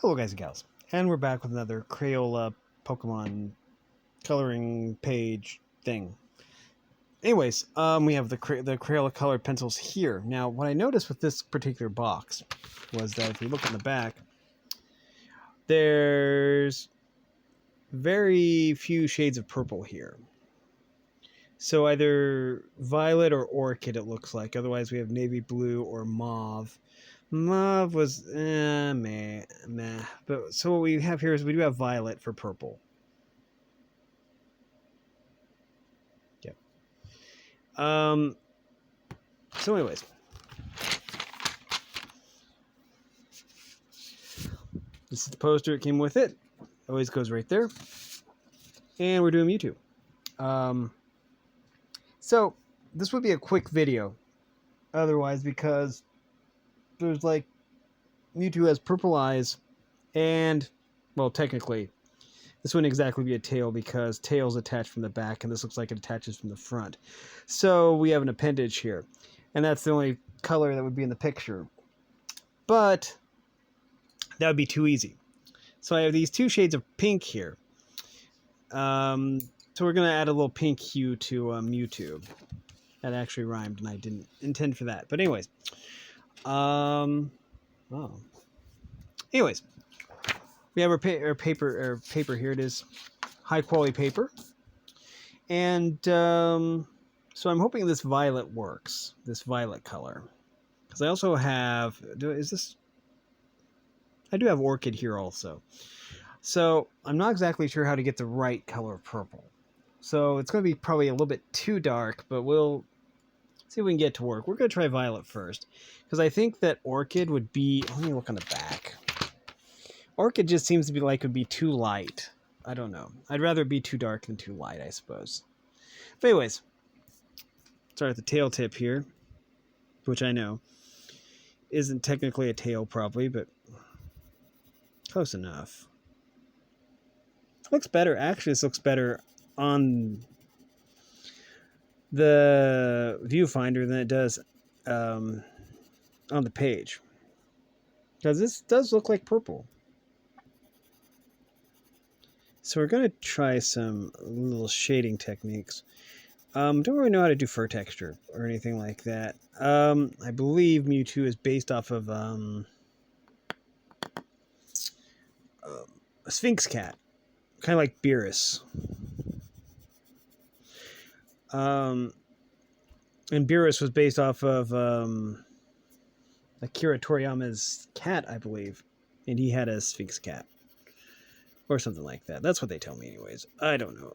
Hello guys and gals, and we're back with another Crayola Pokemon coloring page thing. Anyways, we have the Crayola colored pencils here. Now, what I noticed with this particular box was that if you look on the back, there's very few shades of purple here. So either violet or orchid it looks like. Otherwise we have navy blue or mauve. Mauve was meh. But so what we have here is we do have violet for purple. Yep. So anyways. This is the poster, it came with it. Always goes right there. And we're doing Mewtwo. So this would be a quick video otherwise, because there's like Mewtwo has purple eyes, and well, technically this wouldn't exactly be a tail because tail's attached from the back and this looks like it attaches from the front. So we have an appendage here, and that's the only color that would be in the picture. But that would be too easy. So I have these two shades of pink here. So we're going to add a little pink hue to Mewtwo. That actually rhymed, and I didn't intend for that. But anyways. Anyways. We have our paper here. It is high quality paper. And so I'm hoping this violet works. This violet color. Because I also have... I do have orchid here also. So I'm not exactly sure how to get the right color of purple. So it's going to be probably a little bit too dark, but we'll see if we can get it to work. We're going to try violet first, because I think that orchid would be... Let me look on the back. Orchid just seems to be like it would be too light. I don't know. I'd rather it be too dark than too light, I suppose. But anyways, start at the tail tip here, which I know isn't technically a tail probably, but close enough. Looks better. Actually, this looks better on the viewfinder than it does on the page, because this does look like purple. So we're going to try some little shading techniques. Don't really know how to do fur texture or anything like that. I believe Mewtwo is based off of a Sphinx cat. Kind of like Beerus. And Beerus was based off of Akira Toriyama's cat, I believe. And he had a Sphinx cat. Or something like that. That's what they tell me anyways. I don't know.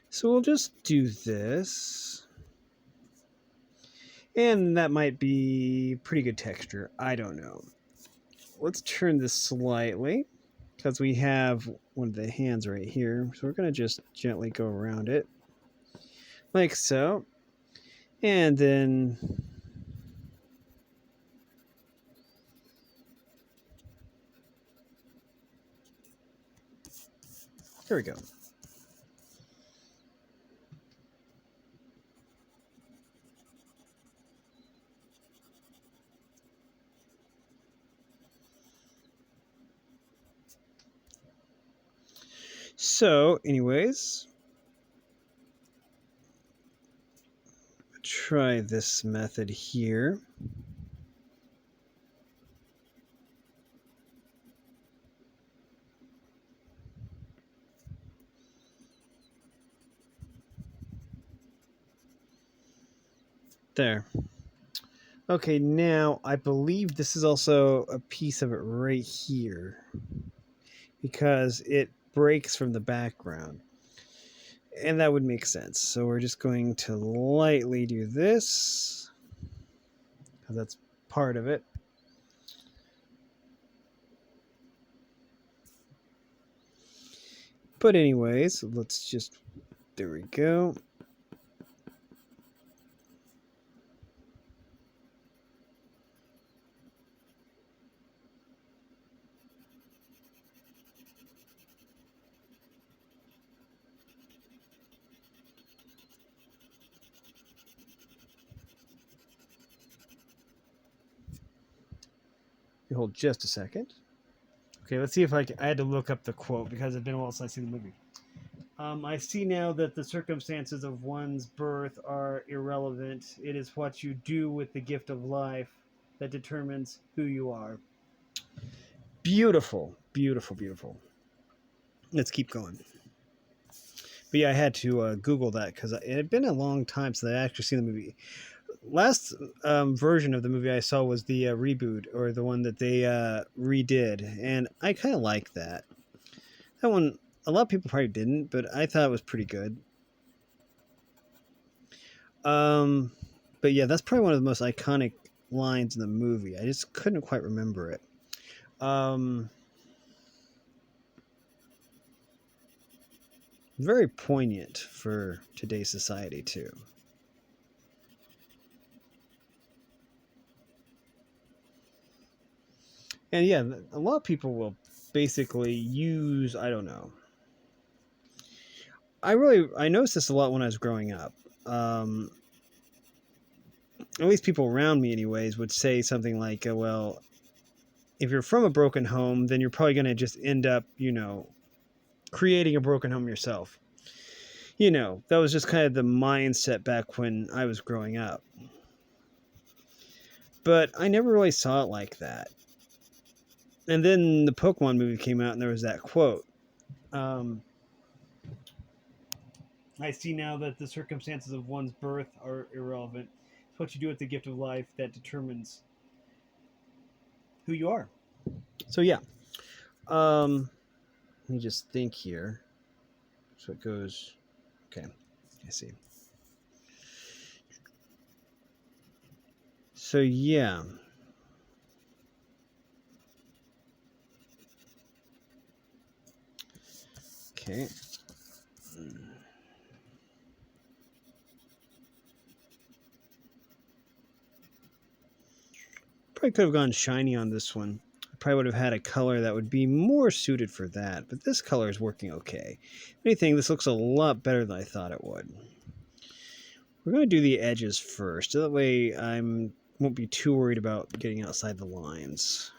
So we'll just do this. And that might be pretty good texture. I don't know. Let's turn this slightly, because we have one of the hands right here. So we're going to just gently go around it. Like so. And then... Here we go. So, anyways, try this method here. There. Okay, now I believe this is also a piece of it right here, because it breaks from the background, and that would make sense. So we're just going to lightly do this, because that's part of it. But anyways, let's just... There we go. You hold just a second. Okay, let's see if I had to look up the quote because it's been a while since I've seen the movie. I see now that the circumstances of one's birth are irrelevant. It is what you do with the gift of life that determines who you are. Beautiful, beautiful, beautiful. Let's keep going. But yeah, I had to Google that because it had been a long time since I actually seen the movie. Last version of the movie I saw was the reboot, or the one that they redid, and I kind of like that. That one, a lot of people probably didn't, but I thought it was pretty good. But yeah, that's probably one of the most iconic lines in the movie. I just couldn't quite remember it. Very poignant for today's society too. And yeah, a lot of people will basically use, I don't know. I noticed this a lot when I was growing up. At least people around me anyways would say something like, well, if you're from a broken home, then you're probably going to just end up, creating a broken home yourself. That was just kind of the mindset back when I was growing up. But I never really saw it like that. And then the Pokemon movie came out and there was that quote. I see now that the circumstances of one's birth are irrelevant. It's what you do with the gift of life that determines who you are. So yeah. Let me just think here. So it goes. Okay, I see. So yeah. Okay. Probably could have gone shiny on this one. I probably would have had a color that would be more suited for that, but this color is working okay. If anything, this looks a lot better than I thought it would. We're going to do the edges first. So that way I won't be too worried about getting outside the lines.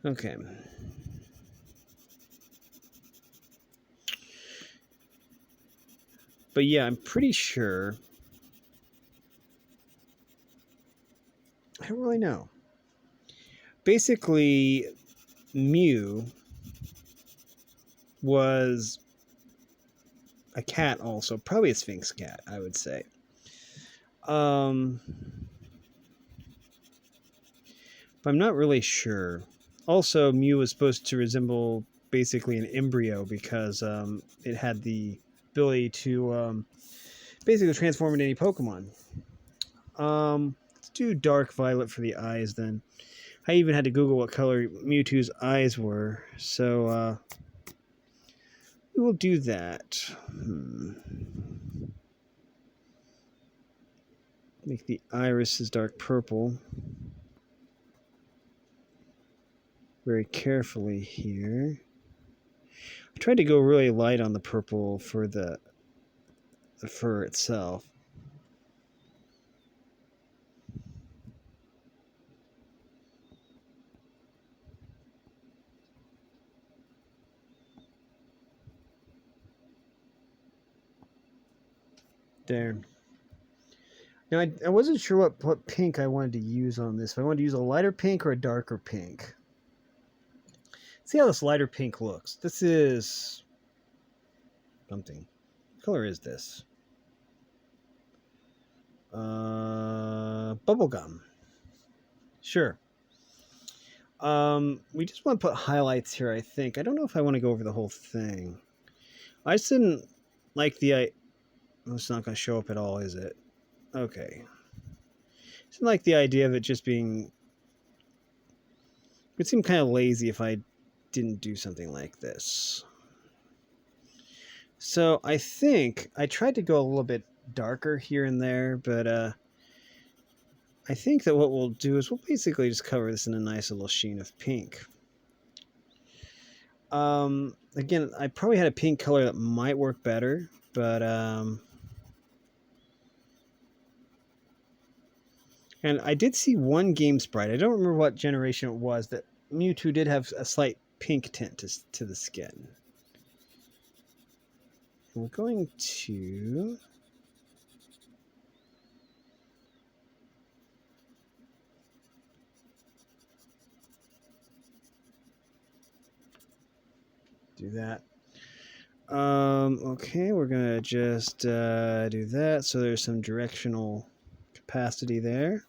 Okay. But yeah, I'm pretty sure. I don't really know. Basically, Mew was a cat also. Probably a Sphinx cat, I would say. But I'm not really sure. Also, Mew was supposed to resemble basically an embryo because it had the ability to basically transform into any Pokemon. Let's do dark violet for the eyes then. I even had to Google what color Mewtwo's eyes were, so we will do that. Make the irises dark purple. Very carefully here. I tried to go really light on the purple for the fur itself. There. Now, I wasn't sure what pink I wanted to use on this. If I wanted to use a lighter pink or a darker pink. See how this lighter pink looks. This is something. What color is this? Bubblegum. Sure. We just want to put highlights here, I think. I don't know if I want to go over the whole thing. I just didn't like the... It's not going to show up at all, is it? Okay. I didn't like the idea of it just being... It would seem kind of lazy if I didn't do something like this. So I think I tried to go a little bit darker here and there, but I think that what we'll do is we'll basically just cover this in a nice little sheen of pink. Again, I probably had a pink color that might work better, but and I did see one game sprite. I don't remember what generation it was that Mewtwo did have a slight pink tint to the skin. And we're going to do that. Okay, we're gonna just do that. So there's some directional capacity there.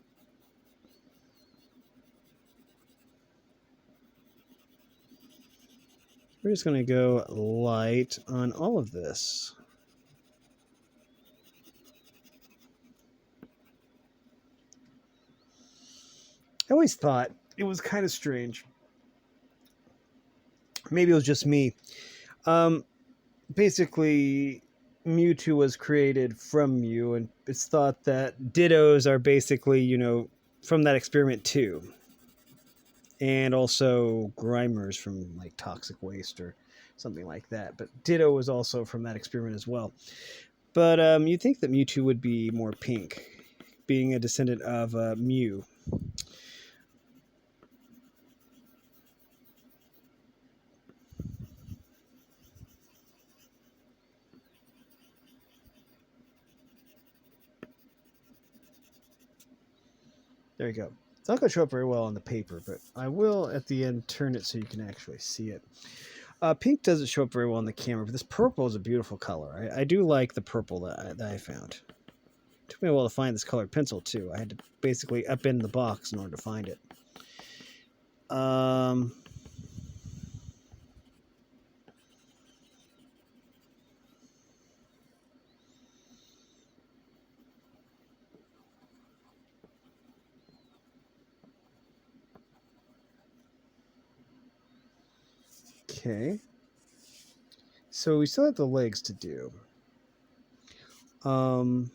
We're just gonna go light on all of this. I always thought it was kind of strange. Maybe it was just me. Basically, Mewtwo was created from Mew, and it's thought that Dittos are basically, from that experiment too. And also Grimers from like Toxic Waste or something like that. But Ditto was also from that experiment as well. But you'd think that Mewtwo would be more pink, being a descendant of Mew. There you go. It's not going to show up very well on the paper, but I will at the end turn it so you can actually see it. Pink doesn't show up very well on the camera, but this purple is a beautiful color. I do like the purple that I found. It took me a while to find this colored pencil too. I had to basically upend the box in order to find it. Okay. So we still have the legs to do. Putting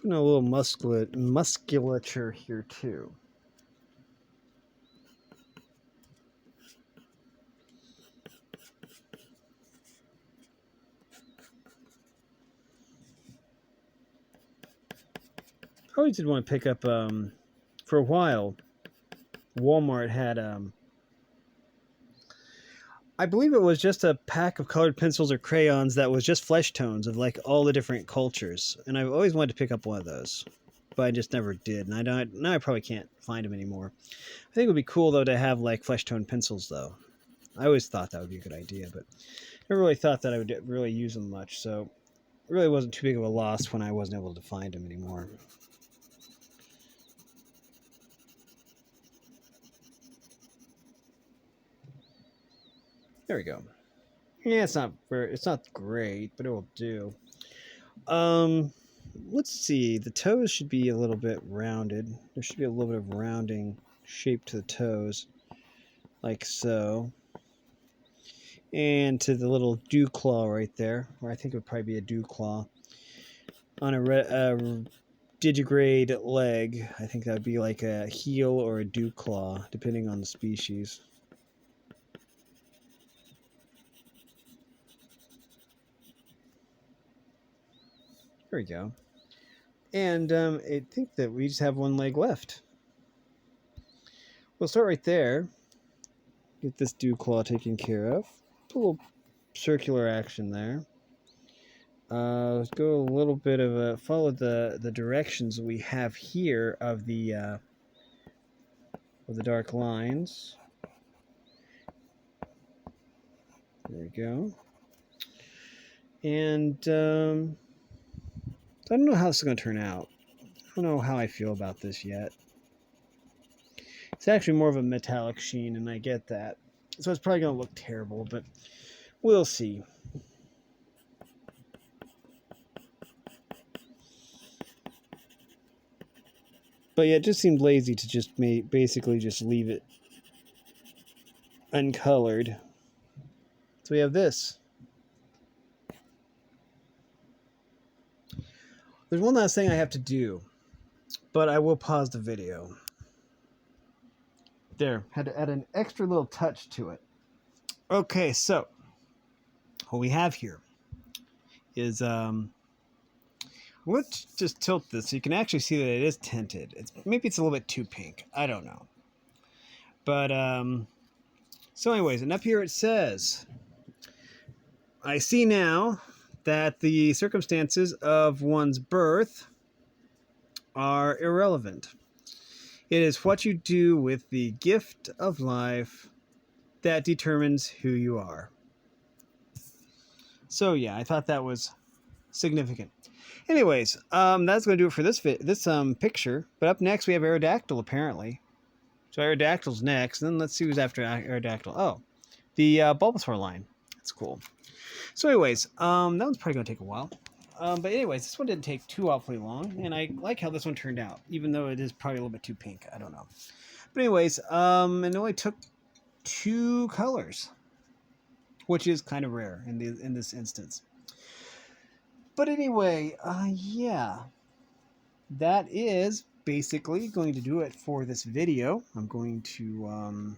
a little musculature here too. I always did want to pick up, for a while, Walmart had, I believe it was just a pack of colored pencils or crayons that was just flesh tones of like all the different cultures. And I've always wanted to pick up one of those, but I just never did. And now I probably can't find them anymore. I think it would be cool though to have like flesh tone pencils though. I always thought that would be a good idea, but I never really thought that I would really use them much. So it really wasn't too big of a loss when I wasn't able to find them anymore. There we go. Yeah, it's not great, but it will do. Let's see. The toes should be a little bit rounded. There should be a little bit of rounding shape to the toes, like so. And to the little dew claw right there, or I think it would probably be a dew claw on a digigrade leg. I think that would be like a heel or a dew claw, depending on the species. There we go. And I think that we just have one leg left. We'll start right there. Get this dew claw taken care of. Put a little circular action there. Let's go a little bit of a follow the directions we have here of the dark lines. There we go. And I don't know how this is going to turn out. I don't know how I feel about this yet. It's actually more of a metallic sheen, and I get that. So it's probably going to look terrible, but we'll see. But yeah, it just seemed lazy to just basically just leave it uncolored. So we have this. There's one last thing I have to do, but I will pause the video. There, had to add an extra little touch to it. Okay, so what we have here is let's just tilt this so you can actually see that it is tinted. Maybe it's a little bit too pink. I don't know. But so anyways, and up here it says, I see now that the circumstances of one's birth are irrelevant. It is what you do with the gift of life that determines who you are. So yeah, I thought that was significant. Anyways, that's going to do it for this picture. But up next we have Aerodactyl, apparently. So Aerodactyl's next. And then let's see who's after Aerodactyl. Oh, the Bulbasaur line. That's cool. So anyways, that one's probably going to take a while. But anyways, this one didn't take too awfully long. And I like how this one turned out, even though it is probably a little bit too pink. I don't know. But anyways, it only took 2 colors, which is kind of rare in this instance. But anyway, yeah, that is basically going to do it for this video. I'm going to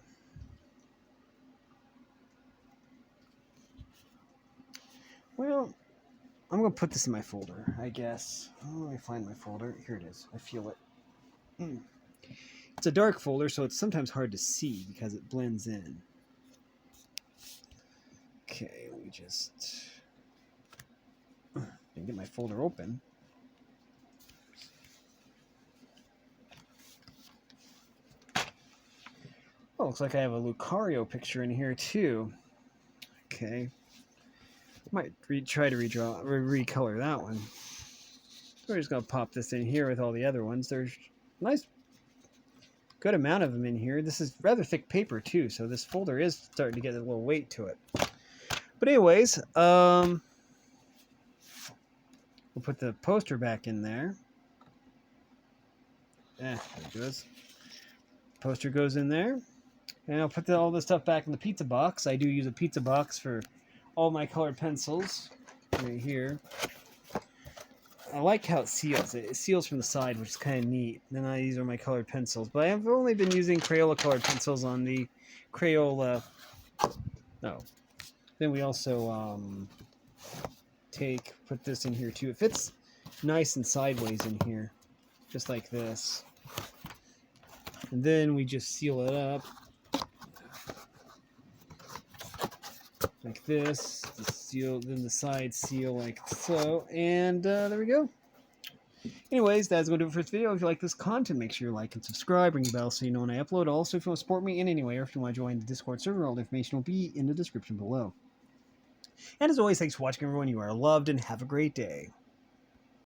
well, I'm going to put this in my folder, I guess. Oh, let me find my folder. Here it is. I feel it. It's a dark folder, so it's sometimes hard to see because it blends in. Okay, let me just get my folder open. Oh, looks like I have a Lucario picture in here too. Okay. Might try to recolor that one. We're just going to pop this in here with all the other ones. There's a nice, good amount of them in here. This is rather thick paper too, so this folder is starting to get a little weight to it. But anyways, we'll put the poster back in there. There it goes. Poster goes in there. And I'll put all this stuff back in the pizza box. I do use a pizza box for all my colored pencils right here. I like how it seals. It seals from the side, which is kind of neat. Then these are my colored pencils. But I've only been using Crayola colored pencils on the Crayola. No. Then we also put this in here too. It fits nice and sideways in here, just like this. And then we just seal it up like this. The seal, then the sides seal like so, and there we go. Anyways, that's going to do it for this video. If you like this content, make sure you like and subscribe, ring the bell so you know when I upload. Also, if you want to support me in any way, or if you want to join the Discord server, all the information will be in the description below. And as always, thanks for watching, everyone. You are loved, and have a great day.